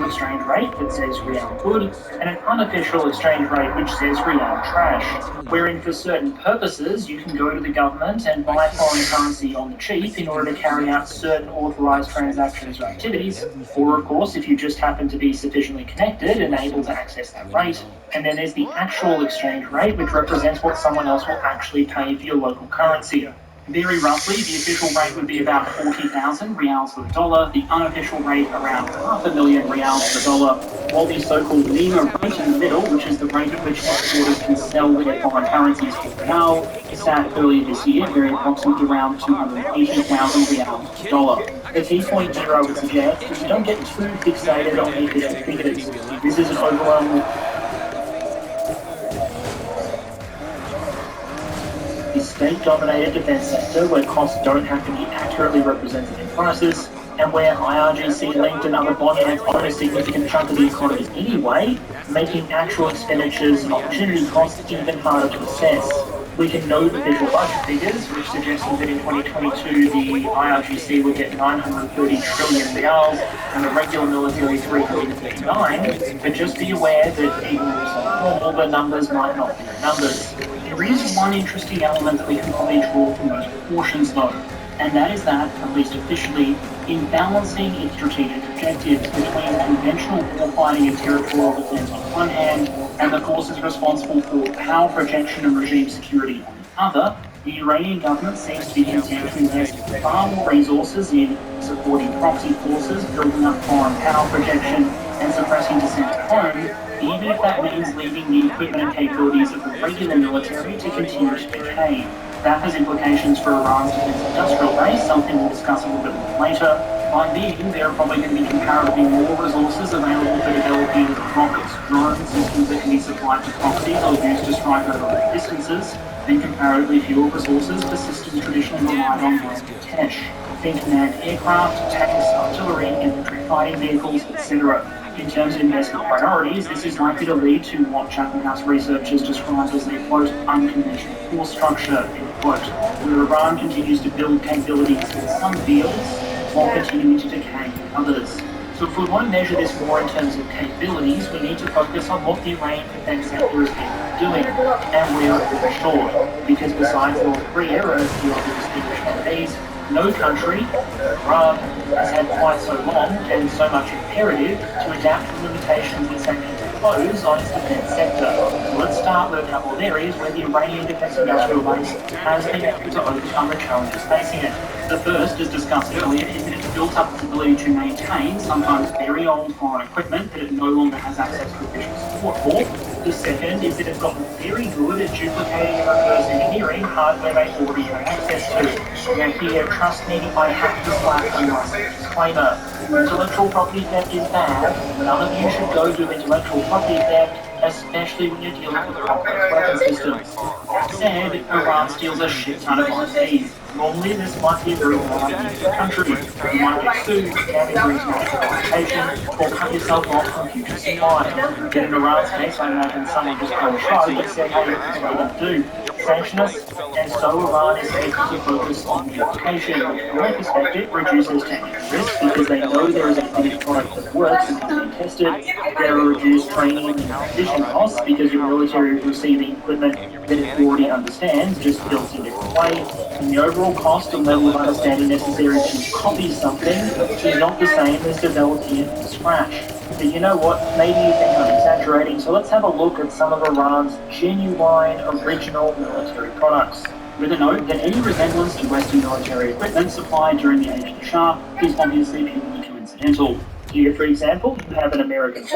exchange rate that says Real good, and an unofficial exchange rate which says Real trash, wherein for certain purposes you can go to the government and buy foreign currency on the cheap in order to carry out certain authorised transactions or activities, or of course if you just happen to be sufficiently connected and able to access that rate. And then there's the actual exchange rate, which represents what someone else will actually pay for your local currency. Very roughly, the official rate would be about 40,000 reals for the dollar, the unofficial rate around 500,000 reals for the dollar, while the so-called NEMA rate in the middle, which is the rate at which exporters can sell their foreign currencies for real, sat earlier this year, very approximately around 280,000 reals per dollar. The key point here I would suggest is you don't get too fixated on the official figures. This is an overwhelming state-dominated defence sector where costs don't have to be accurately represented in prices, and where IRGC-linked and other bond yields own a significant chunk of the economy anyway, making actual expenditures and opportunity costs even harder to assess. We can note official budget figures, which suggested that in 2022 the IRGC would get 930 trillion reals and the regular military 339, but just be aware that even all the numbers might not be the numbers. There is one interesting element that we can probably draw from those proportions though, and that is that, at least officially, in balancing its strategic objectives between conventional warfighting and territorial defence on one hand, and the forces responsible for power projection and regime security on the other, the Iranian government seems to be content to invest far more resources in supporting proxy forces, building up foreign power projection, and suppressing dissent at home, even if that means leaving the equipment and capabilities of the regular military to continue to decay. That has implications for Iran's defence industrial base, something we'll discuss a little bit more later. By then, there are probably going to be comparatively more resources available for developing rockets, drone systems that can be supplied to proxies or used to strike over long distances, and comparatively fewer resources for systems traditionally relied on like Tesh. Think manned aircraft, tanks, artillery, infantry fighting vehicles, etc. In terms of investment priorities, this is likely to lead to what Chatham House researchers described as a, quote, unconventional force structure, end quote, where Iran continues to build capabilities in some fields while continuing to decay in others. So if we want to measure this more in terms of capabilities, we need to focus on what the Iranian defence sector is doing and where it falls short, because besides North Korea and a few other distinguished entities, no country, Iran, has had quite so long and so much imperative to adapt to limitations and sanctions impose on its defence sector. So let's start with a couple of areas where the Iranian defence industrial base has been able to overcome the challenges facing it. The first, as discussed earlier, is that it's built up its ability to maintain sometimes very old foreign equipment that it no longer has access to official support for. The second is that it's gotten very good at duplicating and reverse engineering hardware they already have access to. Now here, trust me, I have to slap a nice disclaimer. Intellectual property theft is bad. None of you should go do intellectual property theft, especially when you're dealing with complex weapon systems. That said, Iran steals a shit ton of IPs. Normally this might be a very bad idea for the country. You might get sued, damage your international reputation, or cut yourself off from future supply. Yet in Iran's case, I imagine someone just kind of shrugged and said, hey, this is what we're going to do. Sanction us, and so Iran is able to focus on purification, which from my perspective reduces technical risk because they know there is a finished product that works and has been tested. There are reduced training and transition costs because your military is receiving equipment that it already understands, just built in a different way. And the overall cost and level of understanding necessary to copy something is not the same as developing it from scratch. But you know what, maybe you think I'm exaggerating, so let's have a look at some of Iran's genuine, original military products. With a note that any resemblance to Western military equipment supplied during the age of the Shah is obviously purely coincidental. Here, for example, you have an American